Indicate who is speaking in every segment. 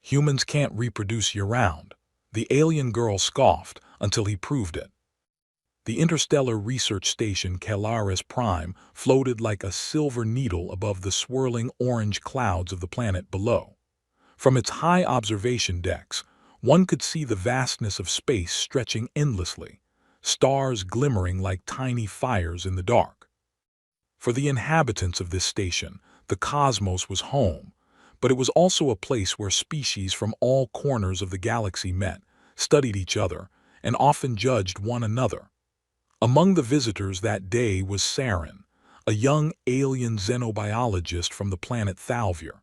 Speaker 1: Humans can't reproduce year-round. The alien girl scoffed until he proved it. The interstellar research station Calaris Prime floated like a silver needle above the swirling orange clouds of the planet below. From its high observation decks, one could see the vastness of space stretching endlessly, stars glimmering like tiny fires in the dark. For the inhabitants of this station, the cosmos was home, but it was also a place where species from all corners of the galaxy met, studied each other, and often judged one another. Among the visitors that day was Saren, a young alien xenobiologist from the planet Thalvir.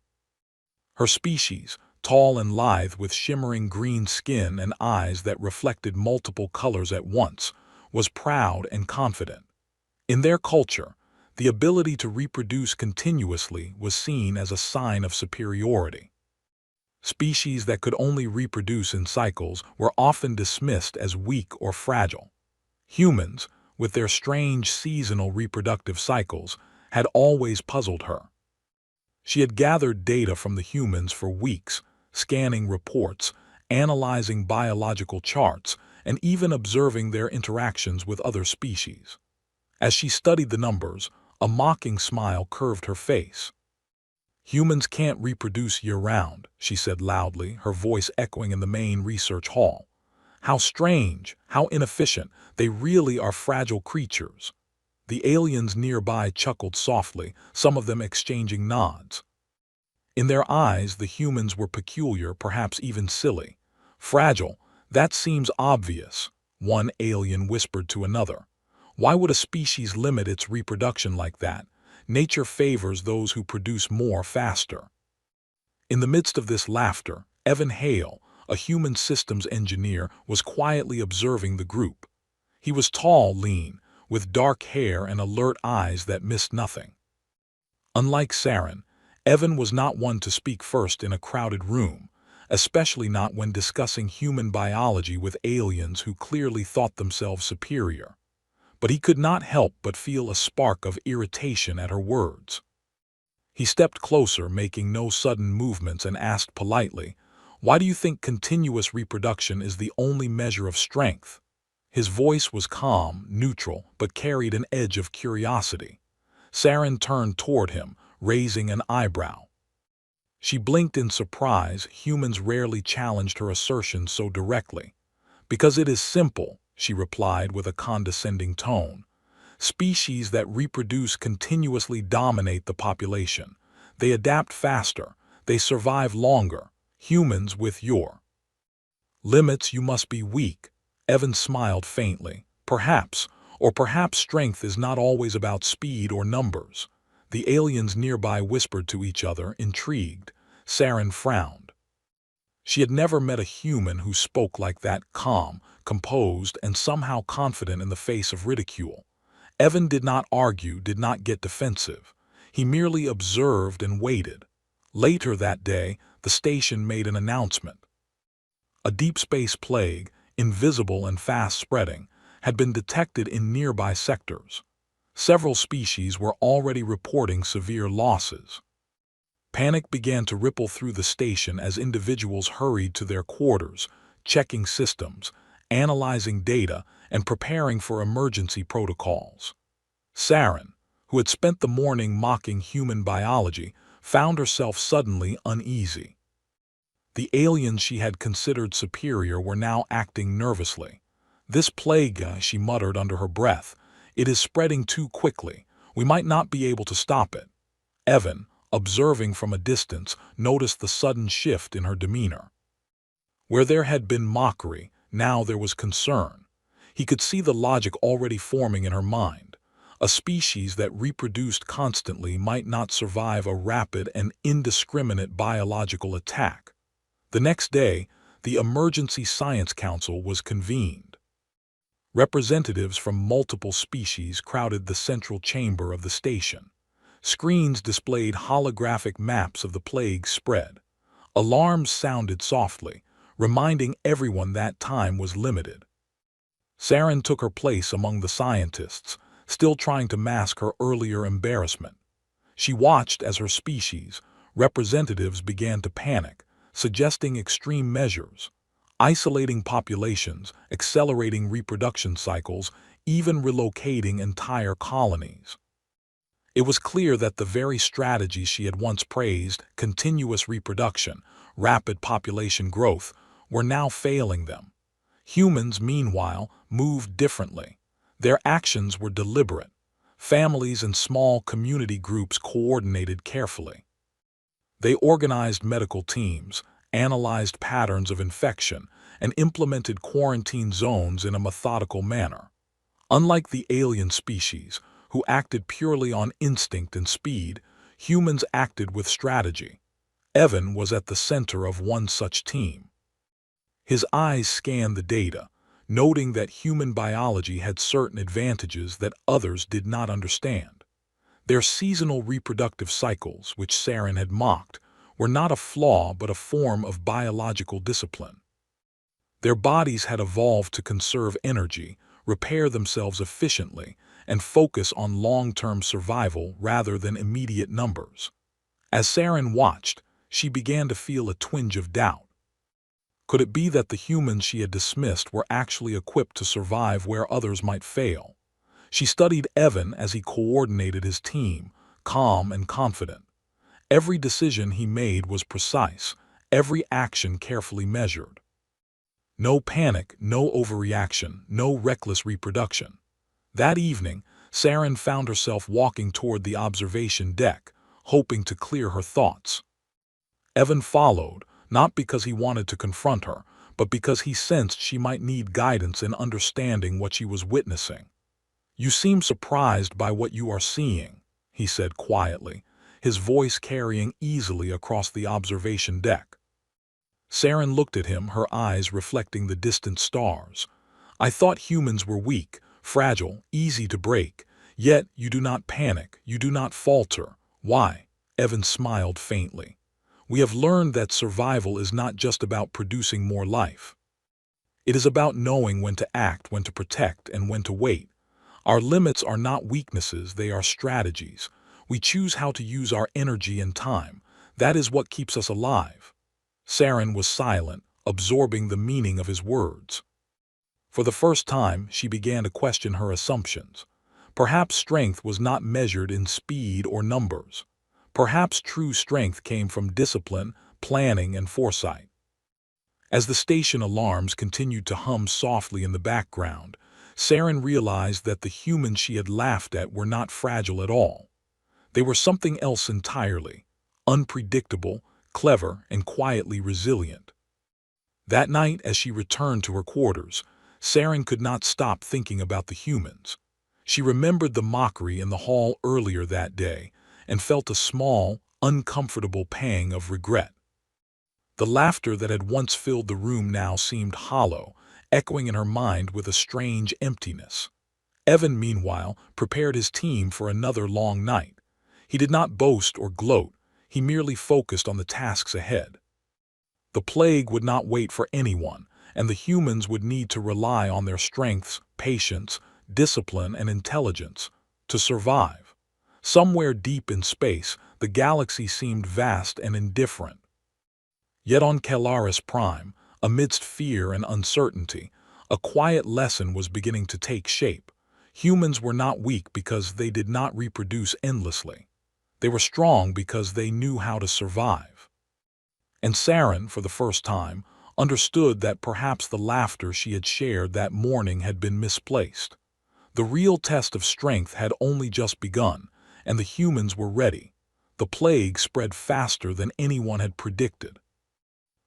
Speaker 1: Her species, tall and lithe with shimmering green skin and eyes that reflected multiple colors at once, was proud and confident. In their culture, the ability to reproduce continuously was seen as a sign of superiority. Species that could only reproduce in cycles were often dismissed as weak or fragile. Humans, with their strange seasonal reproductive cycles, had always puzzled her. She had gathered data from the humans for weeks, scanning reports, analyzing biological charts, and even observing their interactions with other species. As she studied the numbers, a mocking smile curved her face. "Humans can't reproduce year-round," she said loudly, her voice echoing in the main research hall. "How strange, how inefficient, they really are fragile creatures." The aliens nearby chuckled softly, some of them exchanging nods. In their eyes, the humans were peculiar, perhaps even silly. "Fragile, that seems obvious," one alien whispered to another. "Why would a species limit its reproduction like that? Nature favors those who produce more faster." In the midst of this laughter, Evan Hale, a human systems engineer, was quietly observing the group. He was tall, lean, with dark hair and alert eyes that missed nothing. Unlike Saren, Evan was not one to speak first in a crowded room, especially not when discussing human biology with aliens who clearly thought themselves superior. But he could not help but feel a spark of irritation at her words. He stepped closer, making no sudden movements, and asked politely, "Why do you think continuous reproduction is the only measure of strength?" His voice was calm, neutral, but carried an edge of curiosity. Saren turned toward him, raising an eyebrow. She blinked in surprise. Humans rarely challenged her assertion so directly. "Because it is simple," she replied with a condescending tone. "Species that reproduce continuously dominate the population. They adapt faster. They survive longer. Humans, with your limits, you must be weak." Evan smiled faintly. "Perhaps, or perhaps strength is not always about speed or numbers." The aliens nearby whispered to each other, intrigued. Saren frowned. She had never met a human who spoke like that, calm, composed, and somehow confident in the face of ridicule. Evan did not argue, did not get defensive. He merely observed and waited. Later that day, the station made an announcement. A deep space plague, invisible and fast-spreading, had been detected in nearby sectors. Several species were already reporting severe losses. Panic began to ripple through the station as individuals hurried to their quarters, checking systems, analyzing data, and preparing for emergency protocols. Saren, who had spent the morning mocking human biology, found herself suddenly uneasy. The aliens she had considered superior were now acting nervously. "This plague," she muttered under her breath, "it is spreading too quickly. We might not be able to stop it." Evan, observing from a distance, noticed the sudden shift in her demeanor. Where there had been mockery, now there was concern. He could see the logic already forming in her mind. A species that reproduced constantly might not survive a rapid and indiscriminate biological attack. The next day, the Emergency Science Council was convened. Representatives from multiple species crowded the central chamber of the station. Screens displayed holographic maps of the plague's spread. Alarms sounded softly, reminding everyone that time was limited. Saren took her place among the scientists, still trying to mask her earlier embarrassment. She watched as her species, representatives, began to panic, suggesting extreme measures, isolating populations, accelerating reproduction cycles, even relocating entire colonies. It was clear that the very strategies she had once praised, continuous reproduction, rapid population growth, were now failing them. Humans, meanwhile, moved differently. Their actions were deliberate. Families and small community groups coordinated carefully. They organized medical teams, analyzed patterns of infection, and implemented quarantine zones in a methodical manner. Unlike the alien species, who acted purely on instinct and speed, humans acted with strategy. Evan was at the center of one such team. His eyes scanned the data, noting that human biology had certain advantages that others did not understand. Their seasonal reproductive cycles, which Saren had mocked, were not a flaw but a form of biological discipline. Their bodies had evolved to conserve energy, repair themselves efficiently, and focus on long-term survival rather than immediate numbers. As Saren watched, she began to feel a twinge of doubt. Could it be that the humans she had dismissed were actually equipped to survive where others might fail? She studied Evan as he coordinated his team, calm and confident. Every decision he made was precise, every action carefully measured. No panic, no overreaction, no reckless reproduction. That evening, Saren found herself walking toward the observation deck, hoping to clear her thoughts. Evan followed, not because he wanted to confront her, but because he sensed she might need guidance in understanding what she was witnessing. "You seem surprised by what you are seeing," he said quietly, his voice carrying easily across the observation deck. Saren looked at him, her eyes reflecting the distant stars. "I thought humans were weak, fragile, easy to break. Yet you do not panic, you do not falter. Why?" Evan smiled faintly. "We have learned that survival is not just about producing more life. It is about knowing when to act, when to protect, and when to wait. Our limits are not weaknesses, they are strategies. We choose how to use our energy and time. That is what keeps us alive." Saren was silent, absorbing the meaning of his words. For the first time, she began to question her assumptions. Perhaps strength was not measured in speed or numbers. Perhaps true strength came from discipline, planning, and foresight. As the station alarms continued to hum softly in the background, Saren realized that the humans she had laughed at were not fragile at all. They were something else entirely, unpredictable, clever, and quietly resilient. That night, as she returned to her quarters, Saren could not stop thinking about the humans. She remembered the mockery in the hall earlier that day and felt a small, uncomfortable pang of regret. The laughter that had once filled the room now seemed hollow, echoing in her mind with a strange emptiness. Evan, meanwhile, prepared his team for another long night. He did not boast or gloat, he merely focused on the tasks ahead. The plague would not wait for anyone, and the humans would need to rely on their strengths, patience, discipline, and intelligence to survive. Somewhere deep in space, the galaxy seemed vast and indifferent. Yet on Calaris Prime, amidst fear and uncertainty, a quiet lesson was beginning to take shape. Humans were not weak because they did not reproduce endlessly. They were strong because they knew how to survive. And Saren, for the first time, understood that perhaps the laughter she had shared that morning had been misplaced. The real test of strength had only just begun, and the humans were ready. The plague spread faster than anyone had predicted.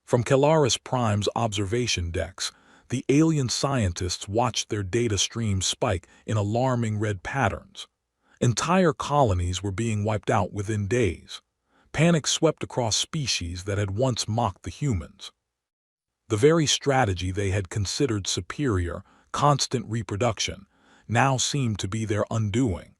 Speaker 1: From Calaris Prime's observation decks, the alien scientists watched their data streams spike in alarming red patterns. Entire colonies were being wiped out within days. Panic swept across species that had once mocked the humans. The very strategy they had considered superior, constant reproduction, now seemed to be their undoing.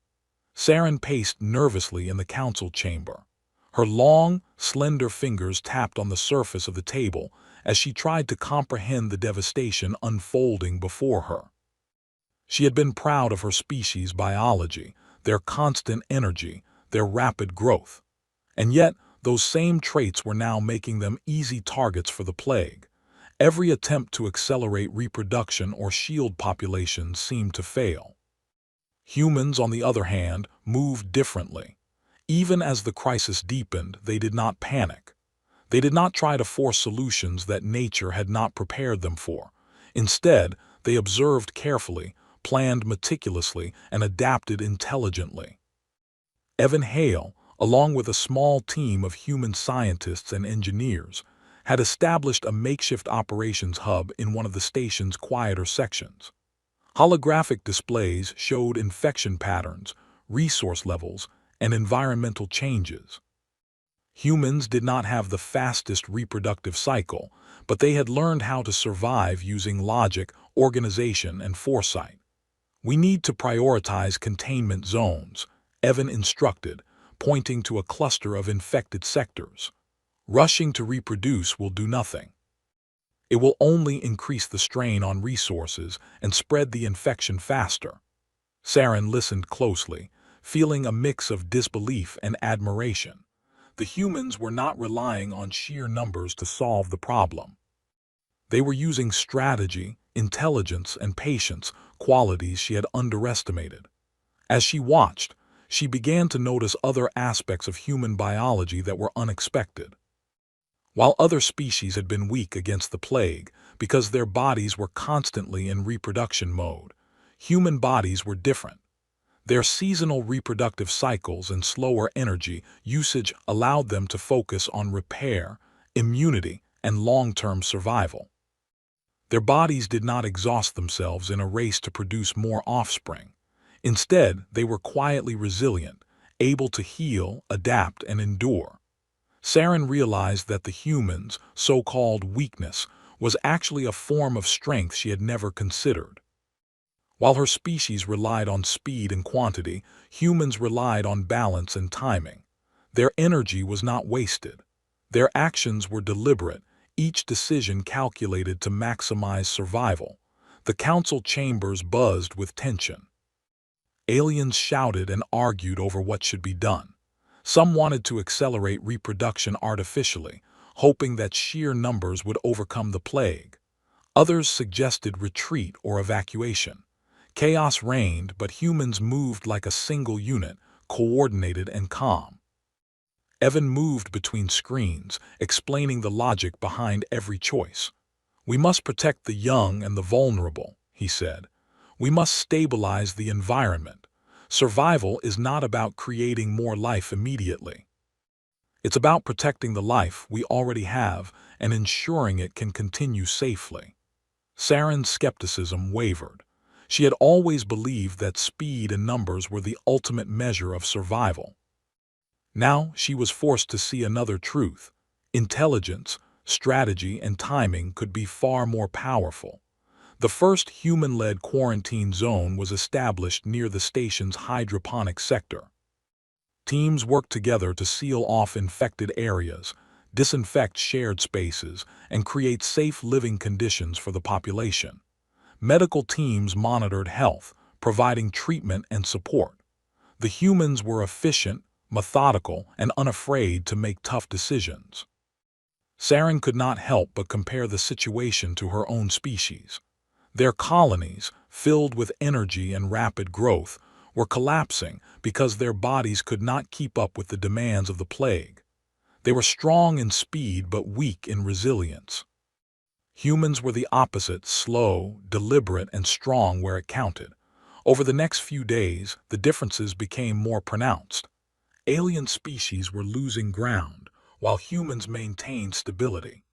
Speaker 1: Saren paced nervously in the council chamber. Her long, slender fingers tapped on the surface of the table as she tried to comprehend the devastation unfolding before her. She had been proud of her species' biology, their constant energy, their rapid growth. And yet, those same traits were now making them easy targets for the plague. Every attempt to accelerate reproduction or shield populations seemed to fail. Humans, on the other hand, moved differently. Even as the crisis deepened, they did not panic. They did not try to force solutions that nature had not prepared them for. Instead, they observed carefully, planned meticulously, and adapted intelligently. Evan Hale, along with a small team of human scientists and engineers, had established a makeshift operations hub in one of the station's quieter sections. Holographic displays showed infection patterns, resource levels, and environmental changes. Humans did not have the fastest reproductive cycle, but they had learned how to survive using logic, organization, and foresight. "We need to prioritize containment zones," Evan instructed, pointing to a cluster of infected sectors. "Rushing to reproduce will do nothing. It will only increase the strain on resources and spread the infection faster." Saren listened closely, feeling a mix of disbelief and admiration. The humans were not relying on sheer numbers to solve the problem. They were using strategy, intelligence, and patience, qualities she had underestimated. As she watched, she began to notice other aspects of human biology that were unexpected. While other species had been weak against the plague because their bodies were constantly in reproduction mode, human bodies were different. Their seasonal reproductive cycles and slower energy usage allowed them to focus on repair, immunity, and long-term survival. Their bodies did not exhaust themselves in a race to produce more offspring. Instead, they were quietly resilient, able to heal, adapt, and endure. Saren realized that the humans' so-called weakness was actually a form of strength she had never considered. While her species relied on speed and quantity, humans relied on balance and timing. Their energy was not wasted. Their actions were deliberate, each decision calculated to maximize survival. The council chambers buzzed with tension. Aliens shouted and argued over what should be done. Some wanted to accelerate reproduction artificially, hoping that sheer numbers would overcome the plague. Others suggested retreat or evacuation. Chaos reigned, but humans moved like a single unit, coordinated and calm. Evan moved between screens, explaining the logic behind every choice. "We must protect the young and the vulnerable," he said. "We must stabilize the environment. Survival is not about creating more life immediately. It's about protecting the life we already have and ensuring it can continue safely." Saren's skepticism wavered. She had always believed that speed and numbers were the ultimate measure of survival. Now she was forced to see another truth. Intelligence, strategy, and timing could be far more powerful. The first human-led quarantine zone was established near the station's hydroponic sector. Teams worked together to seal off infected areas, disinfect shared spaces, and create safe living conditions for the population. Medical teams monitored health, providing treatment and support. The humans were efficient, methodical, and unafraid to make tough decisions. Saren could not help but compare the situation to her own species. Their colonies, filled with energy and rapid growth, were collapsing because their bodies could not keep up with the demands of the plague. They were strong in speed but weak in resilience. Humans were the opposite, slow, deliberate, and strong where it counted. Over the next few days, the differences became more pronounced. Alien species were losing ground, while humans maintained stability.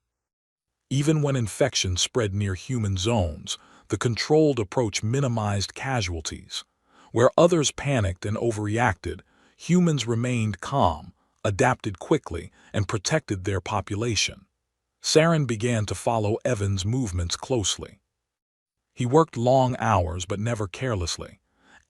Speaker 1: Even when infection spread near human zones, the controlled approach minimized casualties. Where others panicked and overreacted, humans remained calm, adapted quickly, and protected their population. Saren began to follow Evan's movements closely. He worked long hours but never carelessly.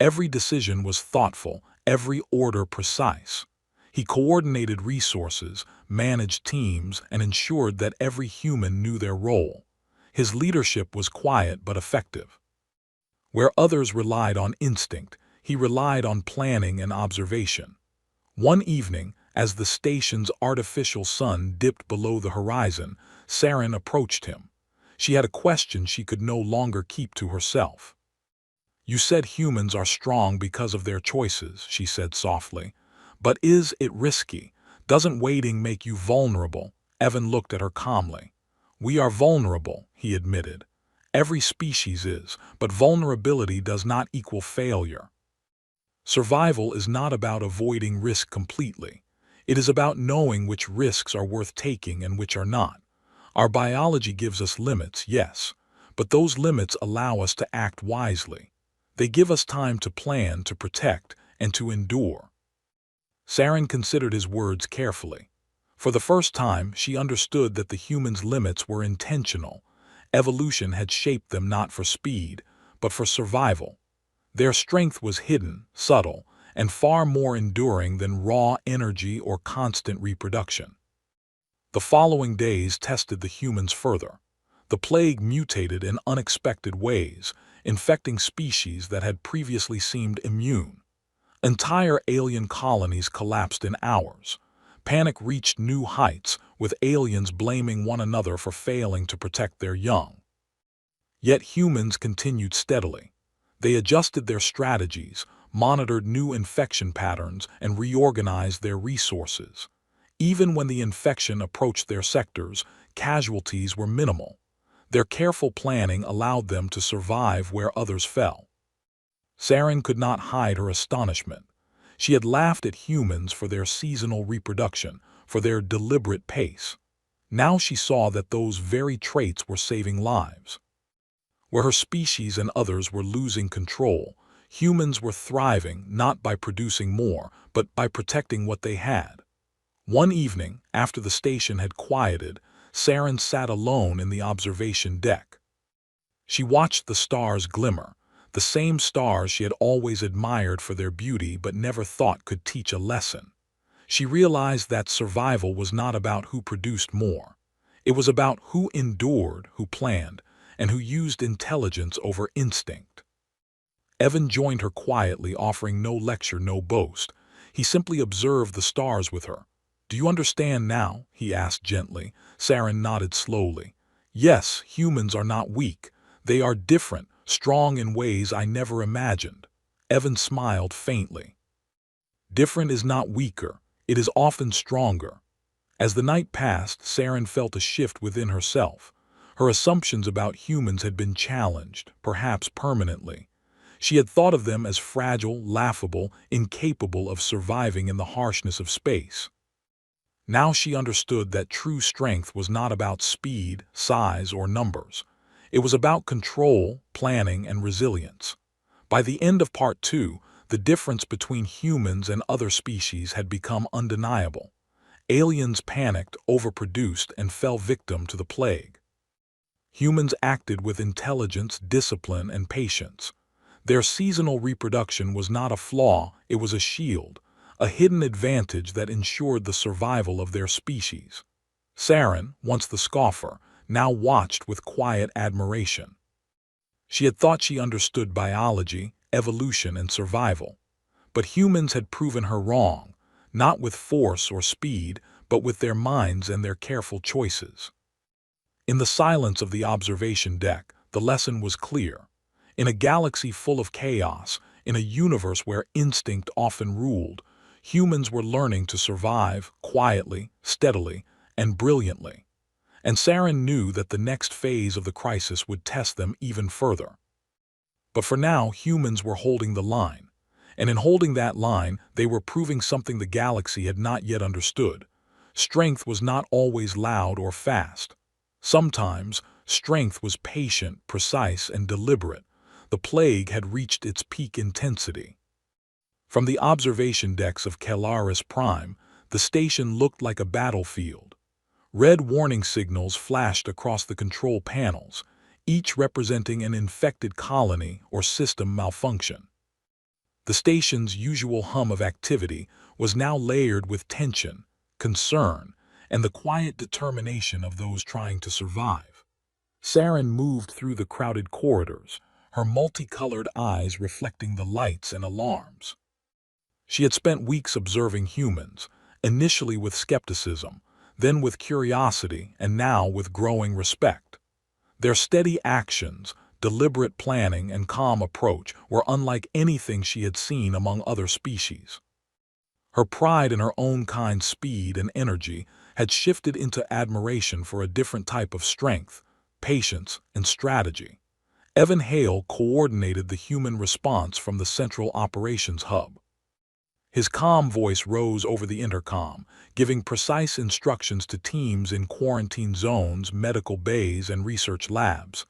Speaker 1: Every decision was thoughtful, every order precise. He coordinated resources, managed teams, and ensured that every human knew their role. His leadership was quiet but effective. Where others relied on instinct, he relied on planning and observation. One evening, As the station's artificial sun dipped below the horizon, Saren approached him. She had a question she could no longer keep to herself. "You said humans are strong because of their choices," she said softly. "But is it risky? Doesn't waiting make you vulnerable?" Evan looked at her calmly. "We are vulnerable," he admitted. "Every species is, but vulnerability does not equal failure. Survival is not about avoiding risk completely. It is about knowing which risks are worth taking and which are not. Our biology gives us limits, yes, but those limits allow us to act wisely. They give us time to plan, to protect, and to endure." Saren considered his words carefully. For the first time, she understood that the human's limits were intentional. Evolution had shaped them not for speed, but for survival. Their strength was hidden, subtle, and far more enduring than raw energy or constant reproduction. The following days tested the humans further. The plague mutated in unexpected ways, infecting species that had previously seemed immune. Entire alien colonies collapsed in hours. Panic reached new heights, with aliens blaming one another for failing to protect their young. Yet humans continued steadily. They adjusted their strategies, monitored new infection patterns, and reorganized their resources. Even when the infection approached their sectors, casualties were minimal. Their careful planning allowed them to survive where others fell. Saren could not hide her astonishment. She had laughed at humans for their seasonal reproduction, for their deliberate pace. Now she saw that those very traits were saving lives. Where her species and others were losing control, humans were thriving not by producing more, but by protecting what they had. One evening, after the station had quieted, Saren sat alone in the observation deck. She watched the stars glimmer, the same stars she had always admired for their beauty but never thought could teach a lesson. She realized that survival was not about who produced more. It was about who endured, who planned, and who used intelligence over instinct. Evan joined her quietly, offering no lecture, no boast. He simply observed the stars with her. "Do you understand now?" he asked gently. Saren nodded slowly. "Yes, humans are not weak. They are different, strong in ways I never imagined." Evan smiled faintly. "Different is not weaker. It is often stronger." As the night passed, Saren felt a shift within herself. Her assumptions about humans had been challenged, perhaps permanently. She had thought of them as fragile, laughable, incapable of surviving in the harshness of space. Now she understood that true strength was not about speed, size, or numbers. It was about control, planning, and resilience. By the end of Part 2, the difference between humans and other species had become undeniable. Aliens panicked, overproduced, and fell victim to the plague. Humans acted with intelligence, discipline, and patience. Their seasonal reproduction was not a flaw, it was a shield, a hidden advantage that ensured the survival of their species. Saren, once the scoffer, now watched with quiet admiration. She had thought she understood biology, evolution, and survival. But humans had proven her wrong, not with force or speed, but with their minds and their careful choices. In the silence of the observation deck, the lesson was clear. In a galaxy full of chaos, in a universe where instinct often ruled, humans were learning to survive quietly, steadily, and brilliantly. And Saren knew that the next phase of the crisis would test them even further. But for now, humans were holding the line. And in holding that line, they were proving something the galaxy had not yet understood. Strength was not always loud or fast. Sometimes, strength was patient, precise, and deliberate. The plague had reached its peak intensity. From the observation decks of Calaris Prime, the station looked like a battlefield. Red warning signals flashed across the control panels, each representing an infected colony or system malfunction. The station's usual hum of activity was now layered with tension, concern, and the quiet determination of those trying to survive. Saren moved through the crowded corridors, her multicolored eyes reflecting the lights and alarms. She had spent weeks observing humans, initially with skepticism, then with curiosity, and now with growing respect. Their steady actions, deliberate planning, and calm approach were unlike anything she had seen among other species. Her pride in her own kind's speed and energy had shifted into admiration for a different type of strength, patience, and strategy. Evan Hale coordinated the human response from the Central Operations Hub. His calm voice rose over the intercom, giving precise instructions to teams in quarantine zones, medical bays, and research labs.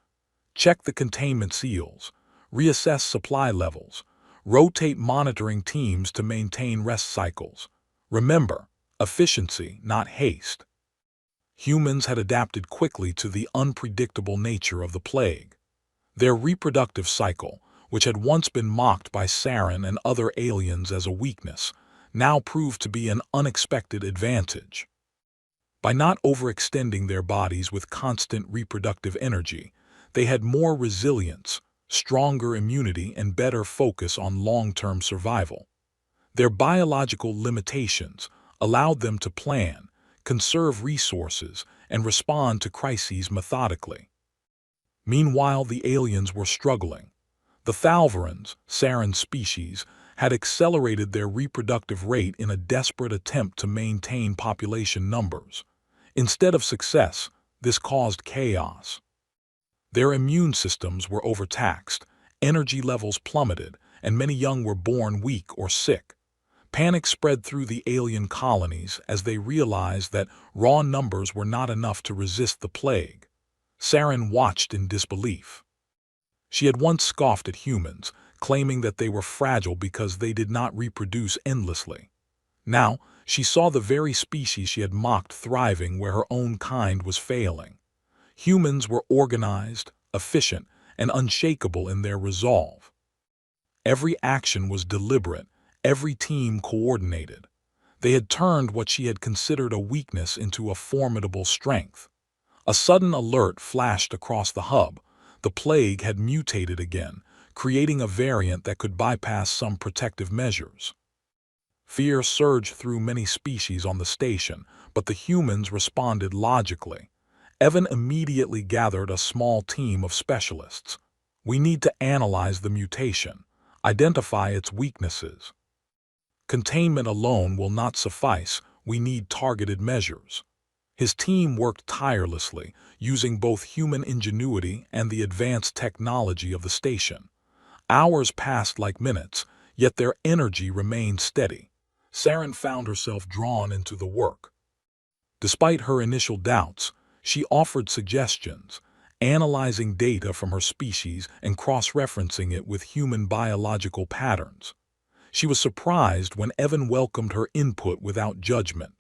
Speaker 1: Check the containment seals, reassess supply levels, rotate monitoring teams to maintain rest cycles. Remember, efficiency, not haste. Humans had adapted quickly to the unpredictable nature of the plague. Their reproductive cycle, which had once been mocked by Saren and other aliens as a weakness, now proved to be an unexpected advantage. By not overextending their bodies with constant reproductive energy, they had more resilience, stronger immunity, and better focus on long-term survival. Their biological limitations allowed them to plan, conserve resources, and respond to crises methodically. Meanwhile, the aliens were struggling. The Thalvarans, Saren's species, had accelerated their reproductive rate in a desperate attempt to maintain population numbers. Instead of success, this caused chaos. Their immune systems were overtaxed, energy levels plummeted, and many young were born weak or sick. Panic spread through the alien colonies as they realized that raw numbers were not enough to resist the plague. Saren watched in disbelief. She had once scoffed at humans, claiming that they were fragile because they did not reproduce endlessly. Now, she saw the very species she had mocked thriving where her own kind was failing. Humans were organized, efficient, and unshakable in their resolve. Every action was deliberate, every team coordinated. They had turned what she had considered a weakness into a formidable strength. A sudden alert flashed across the hub. The plague had mutated again, creating a variant that could bypass some protective measures. Fear surged through many species on the station, but the humans responded logically. Evan immediately gathered a small team of specialists. We need to analyze the mutation, identify its weaknesses. Containment alone will not suffice. We need targeted measures. His team worked tirelessly, using both human ingenuity and the advanced technology of the station. Hours passed like minutes, yet their energy remained steady. Saren found herself drawn into the work. Despite her initial doubts, she offered suggestions, analyzing data from her species and cross-referencing it with human biological patterns. She was surprised when Evan welcomed her input without judgment.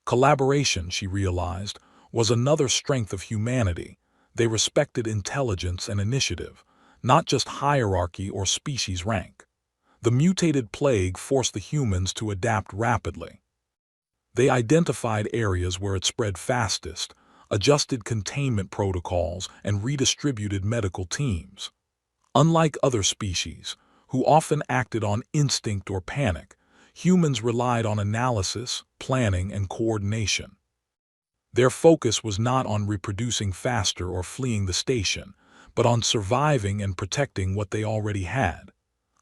Speaker 1: Collaboration, she realized, was another strength of humanity. They respected intelligence and initiative, not just hierarchy or species rank. The mutated plague forced the humans to adapt rapidly. They identified areas where it spread fastest, adjusted containment protocols, and redistributed medical teams. Unlike other species, who often acted on instinct or panic, humans relied on analysis, planning, and coordination. Their focus was not on reproducing faster or fleeing the station, but on surviving and protecting what they already had.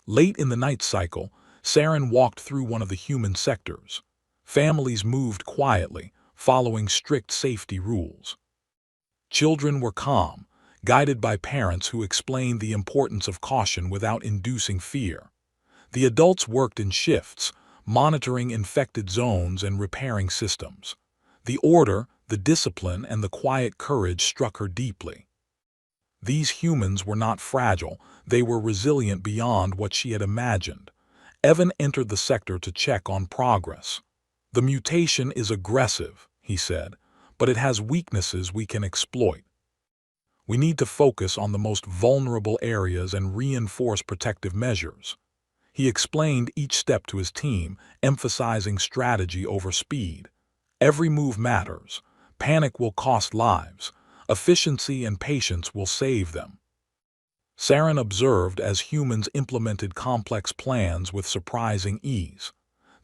Speaker 1: Late in the night cycle, Saren walked through one of the human sectors. Families moved quietly, following strict safety rules. Children were calm, guided by parents who explained the importance of caution without inducing fear. The adults worked in shifts, monitoring infected zones and repairing systems. The order, the discipline, and the quiet courage struck her deeply. These humans were not fragile, they were resilient beyond what she had imagined. Evan entered the sector to check on progress. "The mutation is aggressive," he said, "but it has weaknesses we can exploit. We need to focus on the most vulnerable areas and reinforce protective measures." He explained each step to his team, emphasizing strategy over speed. Every move matters. Panic will cost lives. Efficiency and patience will save them. Saren observed as humans implemented complex plans with surprising ease.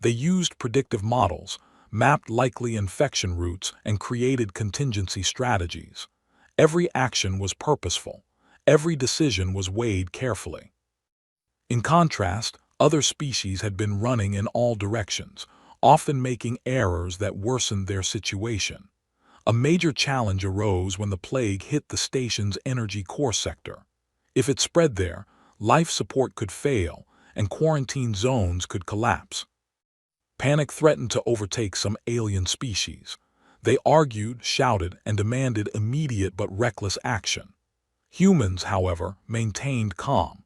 Speaker 1: They used predictive models, mapped likely infection routes, and created contingency strategies. Every action was purposeful. Every decision was weighed carefully. In contrast, other species had been running in all directions, often making errors that worsened their situation. A major challenge arose when the plague hit the station's energy core sector. If it spread there, life support could fail, and quarantine zones could collapse. Panic threatened to overtake some alien species. They argued, shouted, and demanded immediate but reckless action. Humans, however, maintained calm.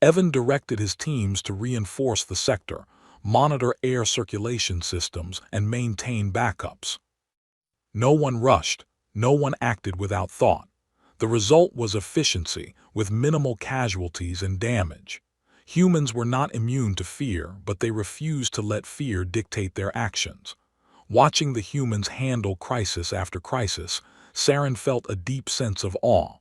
Speaker 1: Evan directed his teams to reinforce the sector, monitor air circulation systems, and maintain backups. No one rushed, no one acted without thought. The result was efficiency, with minimal casualties and damage. Humans were not immune to fear, but they refused to let fear dictate their actions. Watching the humans handle crisis after crisis, Saren felt a deep sense of awe.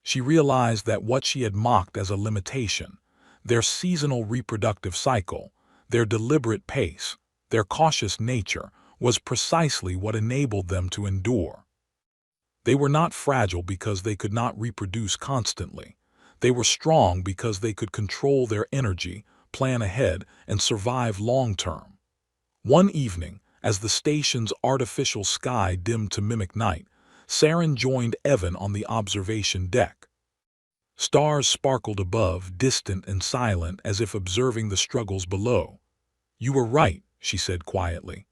Speaker 1: She realized that what she had mocked as a limitation, their seasonal reproductive cycle, their deliberate pace, their cautious nature, was precisely what enabled them to endure. They were not fragile because they could not reproduce constantly. They were strong because they could control their energy, plan ahead, and survive long-term. One evening, as the station's artificial sky dimmed to mimic night, Saren joined Evan on the observation deck. Stars sparkled above, distant and silent, as if observing the struggles below. "You were right," she said quietly.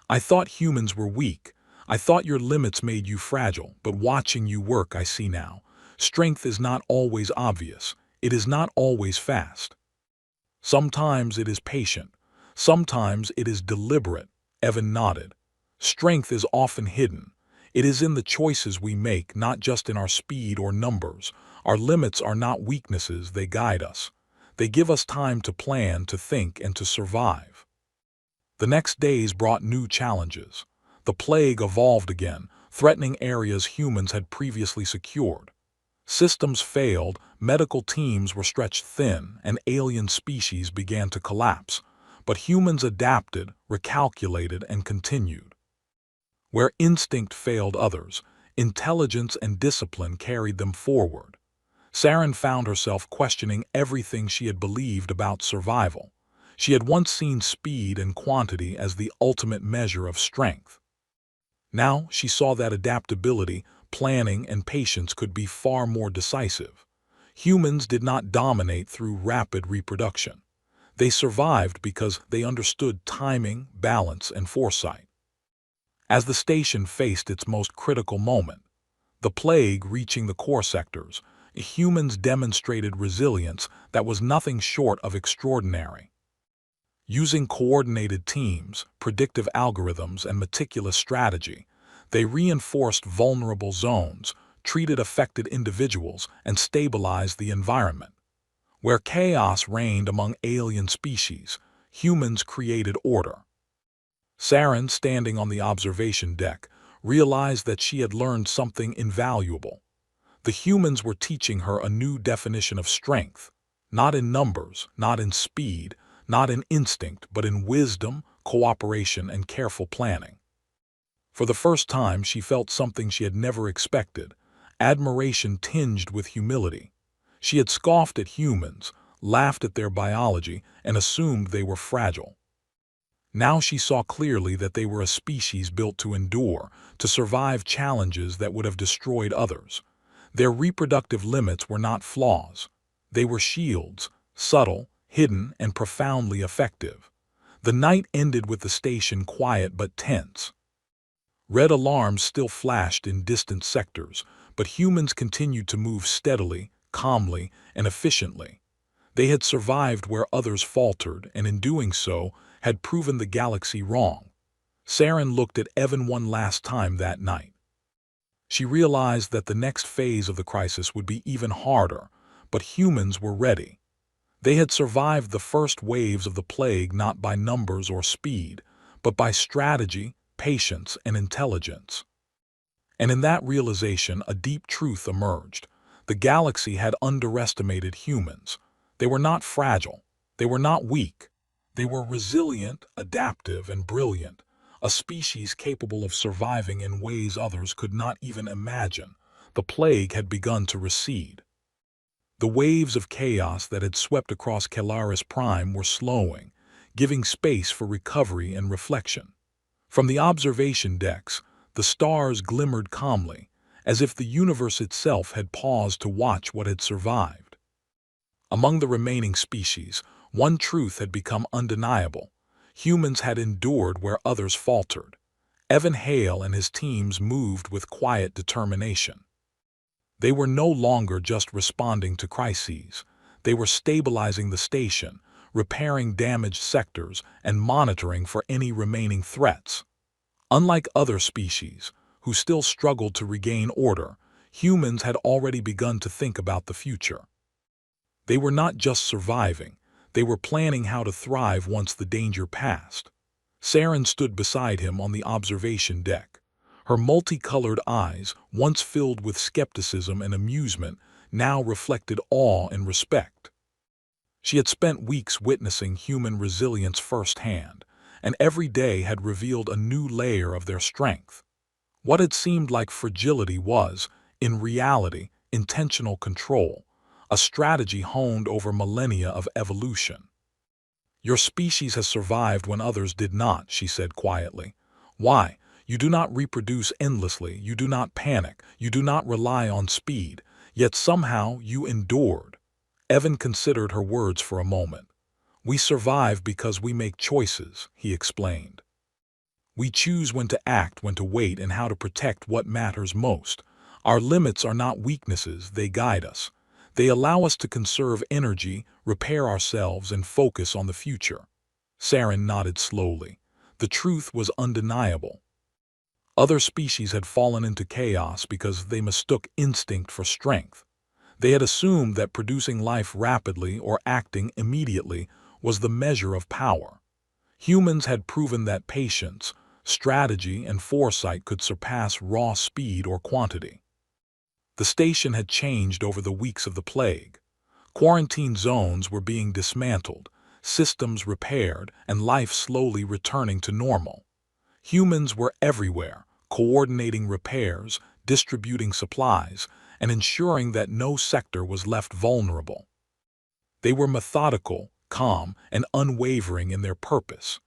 Speaker 1: "I thought humans were weak. I thought your limits made you fragile, but watching you work I see now. Strength is not always obvious. It is not always fast. Sometimes it is patient. Sometimes it is deliberate." Evan nodded. "Strength is often hidden. It is in the choices we make, not just in our speed or numbers. Our limits are not weaknesses, they guide us. They give us time to plan, to think, and to survive." The next days brought new challenges. The plague evolved again, threatening areas humans had previously secured. Systems failed, medical teams were stretched thin, and alien species began to collapse. But humans adapted, recalculated, and continued. Where instinct failed others, intelligence and discipline carried them forward. Saren found herself questioning everything she had believed about survival. She had once seen speed and quantity as the ultimate measure of strength. Now she saw that adaptability, planning, and patience could be far more decisive. Humans did not dominate through rapid reproduction. They survived because they understood timing, balance, and foresight. As the station faced its most critical moment, the plague reaching the core sectors, humans demonstrated resilience that was nothing short of extraordinary. Using coordinated teams, predictive algorithms, and meticulous strategy, they reinforced vulnerable zones, treated affected individuals, and stabilized the environment. Where chaos reigned among alien species, humans created order. Saren, standing on the observation deck, realized that she had learned something invaluable. The humans were teaching her a new definition of strength, not in numbers, not in speed, not in instinct, but in wisdom, cooperation, and careful planning. For the first time, she felt something she had never expected, admiration tinged with humility. She had scoffed at humans, laughed at their biology, and assumed they were fragile. Now she saw clearly that they were a species built to endure, to survive challenges that would have destroyed others. Their reproductive limits were not flaws. They were shields, subtle, hidden, and profoundly effective. The night ended with the station quiet but tense. Red alarms still flashed in distant sectors, but humans continued to move steadily, calmly, and efficiently. They had survived where others faltered, and in doing so, had proven the galaxy wrong. Saren looked at Evan one last time that night. She realized that the next phase of the crisis would be even harder, but humans were ready. They had survived the first waves of the plague not by numbers or speed, but by strategy, patience, and intelligence. And in that realization, a deep truth emerged. The galaxy had underestimated humans. They were not fragile. They were not weak. They were resilient, adaptive, and brilliant, a species capable of surviving in ways others could not even imagine. The plague had begun to recede. The waves of chaos that had swept across Calaris Prime were slowing, giving space for recovery and reflection. From the observation decks, the stars glimmered calmly, as if the universe itself had paused to watch what had survived. Among the remaining species, one truth had become undeniable. Humans had endured where others faltered. Evan Hale and his teams moved with quiet determination. They were no longer just responding to crises. They were stabilizing the station, repairing damaged sectors, and monitoring for any remaining threats. Unlike other species, who still struggled to regain order, humans had already begun to think about the future. They were not just surviving, they were planning how to thrive once the danger passed. Saren stood beside him on the observation deck. Her multicolored eyes, once filled with skepticism and amusement, now reflected awe and respect. She had spent weeks witnessing human resilience firsthand, and every day had revealed a new layer of their strength. What had seemed like fragility was, in reality, intentional control, a strategy honed over millennia of evolution. "Your species has survived when others did not," she said quietly. "Why? You do not reproduce endlessly, you do not panic, you do not rely on speed, yet somehow you endured." Evan considered her words for a moment. "We survive because we make choices," he explained. "We choose when to act, when to wait, and how to protect what matters most. Our limits are not weaknesses, they guide us. They allow us to conserve energy, repair ourselves, and focus on the future." Saren nodded slowly. The truth was undeniable. Other species had fallen into chaos because they mistook instinct for strength. They had assumed that producing life rapidly or acting immediately was the measure of power. Humans had proven that patience, strategy, and foresight could surpass raw speed or quantity. The station had changed over the weeks of the plague. Quarantine zones were being dismantled, systems repaired, and life slowly returning to normal. Humans were everywhere, coordinating repairs, distributing supplies, and ensuring that no sector was left vulnerable. They were methodical, calm, and unwavering in their purpose.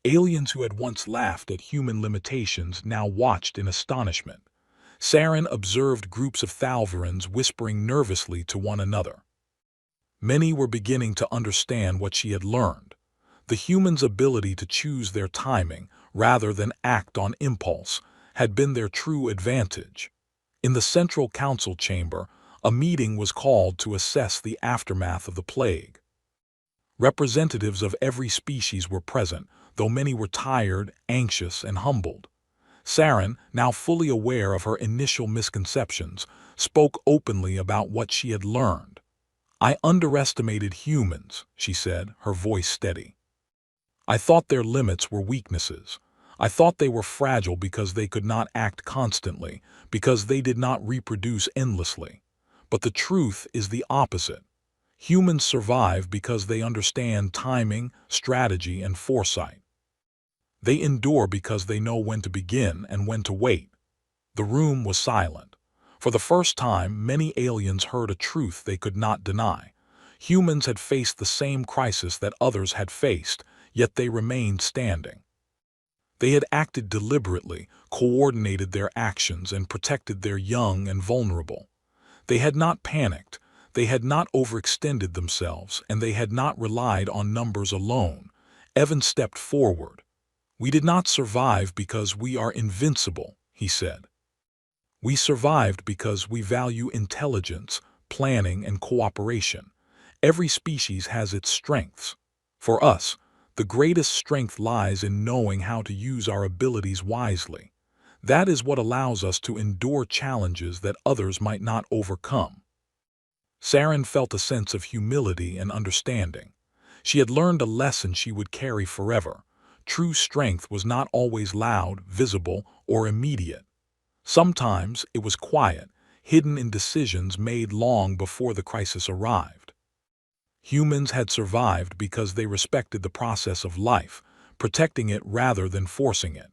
Speaker 1: Aliens who had once laughed at human limitations now watched in astonishment. Saren observed groups of Thalvarans whispering nervously to one another. Many were beginning to understand what she had learned. The humans' ability to choose their timing, rather than act on impulse, had been their true advantage. In the central council chamber, a meeting was called to assess the aftermath of the plague. Representatives of every species were present, though many were tired, anxious, and humbled. Saren, now fully aware of her initial misconceptions, spoke openly about what she had learned. "I underestimated humans," she said, her voice steady. "I thought their limits were weaknesses. I thought they were fragile because they could not act constantly, because they did not reproduce endlessly. But the truth is the opposite. Humans survive because they understand timing, strategy, and foresight. They endure because they know when to begin and when to wait." The room was silent. For the first time, many aliens heard a truth they could not deny. Humans had faced the same crisis that others had faced, yet they remained standing. They had acted deliberately, coordinated their actions, and protected their young and vulnerable. They had not panicked, they had not overextended themselves, and they had not relied on numbers alone. Evan stepped forward. "We did not survive because we are invincible," he said. "We survived because we value intelligence, planning, and cooperation. Every species has its strengths. For us, the greatest strength lies in knowing how to use our abilities wisely. That is what allows us to endure challenges that others might not overcome." Saren felt a sense of humility and understanding. She had learned a lesson she would carry forever. True strength was not always loud, visible, or immediate. Sometimes it was quiet, hidden in decisions made long before the crisis arrived. Humans had survived because they respected the process of life, protecting it rather than forcing it.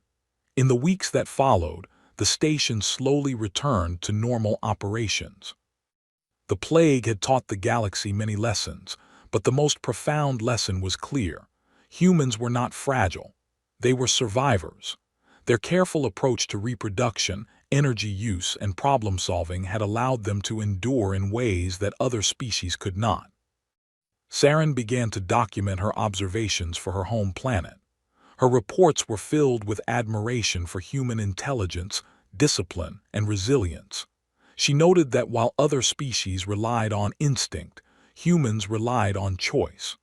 Speaker 1: In the weeks that followed, the station slowly returned to normal operations. The plague had taught the galaxy many lessons, but the most profound lesson was clear. Humans were not fragile. They were survivors. Their careful approach to reproduction, energy use, and problem-solving had allowed them to endure in ways that other species could not. Saren began to document her observations for her home planet. Her reports were filled with admiration for human intelligence, discipline, and resilience. She noted that while other species relied on instinct, humans relied on choice.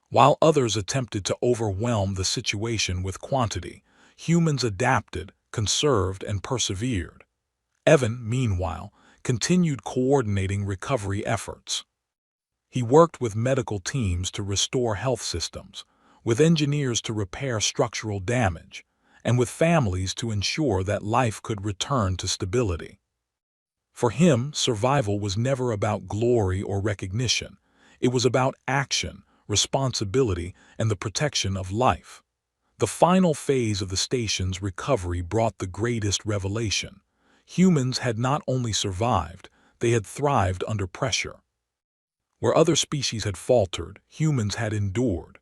Speaker 1: While others attempted to overwhelm the situation with quantity, humans adapted, conserved, and persevered. Evan, meanwhile, continued coordinating recovery efforts. He worked with medical teams to restore health systems, with engineers to repair structural damage, and with families to ensure that life could return to stability. For him, survival was never about glory or recognition. It was about action, responsibility, and the protection of life. The final phase of the station's recovery brought the greatest revelation. Humans had not only survived, they had thrived under pressure. Where other species had faltered, humans had endured.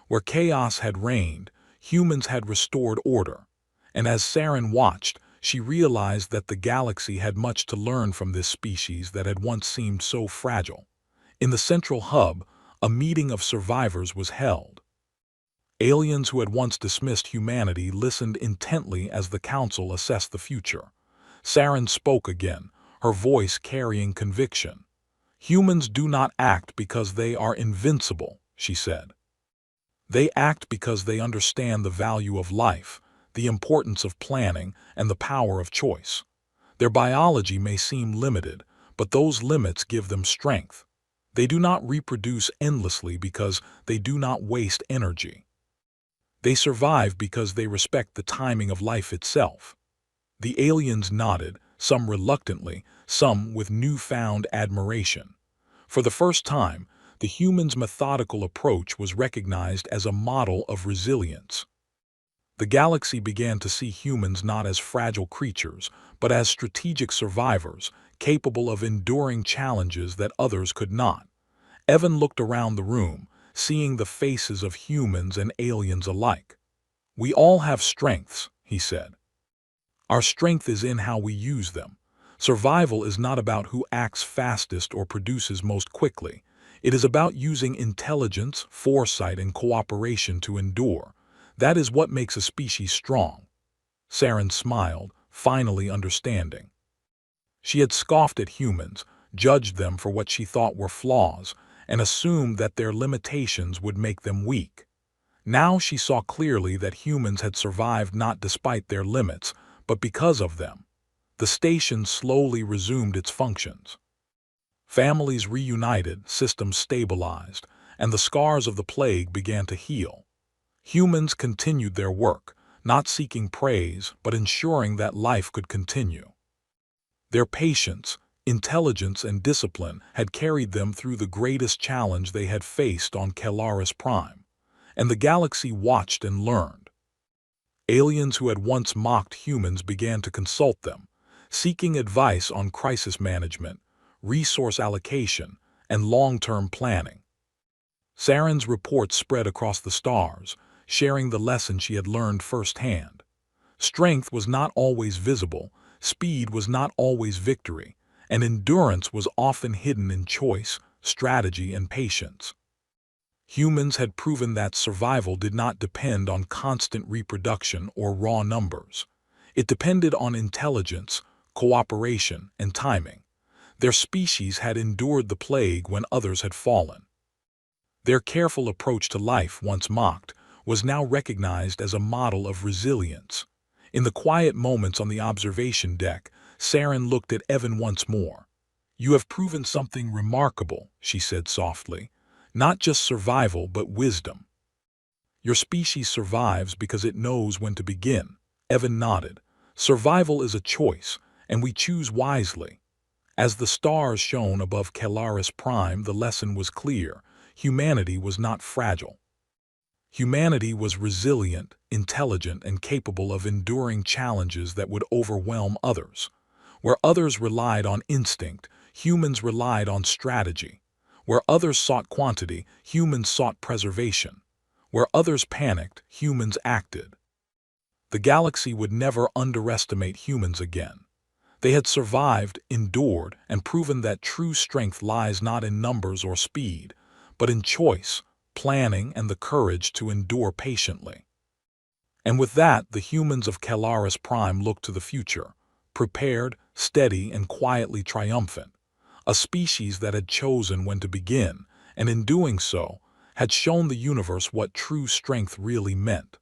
Speaker 1: Where chaos had reigned, humans had restored order. And as Saren watched, she realized that the galaxy had much to learn from this species that had once seemed so fragile. In the central hub, a meeting of survivors was held. Aliens who had once dismissed humanity listened intently as the council assessed the future. Saren spoke again, her voice carrying conviction. "Humans do not act because they are invincible," she said. "They act because they understand the value of life, the importance of planning, and the power of choice. Their biology may seem limited, but those limits give them strength. They do not reproduce endlessly because they do not waste energy. They survive because they respect the timing of life itself." The aliens nodded, some reluctantly, some with newfound admiration. For the first time, the humans' methodical approach was recognized as a model of resilience. The galaxy began to see humans not as fragile creatures, but as strategic survivors, capable of enduring challenges that others could not. Evan looked around the room, seeing the faces of humans and aliens alike. "We all have strengths," he said. "Our strength is in how we use them. Survival is not about who acts fastest or produces most quickly. It is about using intelligence, foresight, and cooperation to endure. That is what makes a species strong." Saren smiled, finally understanding. She had scoffed at humans, judged them for what she thought were flaws, and assumed that their limitations would make them weak. Now she saw clearly that humans had survived not despite their limits, but because of them. The station slowly resumed its functions. Families reunited, systems stabilized, and the scars of the plague began to heal. Humans continued their work, not seeking praise, but ensuring that life could continue. Their patience, intelligence, and discipline had carried them through the greatest challenge they had faced on Kelaris Prime, and the galaxy watched and learned. Aliens who had once mocked humans began to consult them, seeking advice on crisis management, resource allocation, and long-term planning. Saren's reports spread across the stars, sharing the lesson she had learned firsthand. Strength was not always visible, speed was not always victory, and endurance was often hidden in choice, strategy, and patience. Humans had proven that survival did not depend on constant reproduction or raw numbers. It depended on intelligence, cooperation, and timing. Their species had endured the plague when others had fallen. Their careful approach to life, once mocked, was now recognized as a model of resilience. In the quiet moments on the observation deck, Saren looked at Evan once more. "You have proven something remarkable," she said softly. "Not just survival, but wisdom. Your species survives because it knows when to begin." Evan nodded. "Survival is a choice, and we choose wisely." As the stars shone above Kelaris Prime, the lesson was clear. humanity was not fragile. Humanity was resilient, intelligent, and capable of enduring challenges that would overwhelm others. Where others relied on instinct, humans relied on strategy. Where others sought quantity, humans sought preservation. Where others panicked, humans acted. The galaxy would never underestimate humans again. They had survived, endured, and proven that true strength lies not in numbers or speed, but in choice, planning, and the courage to endure patiently. And with that, the humans of Calaris Prime looked to the future, prepared, steady, and quietly triumphant. A species that had chosen when to begin, and in doing so, had shown the universe what true strength really meant.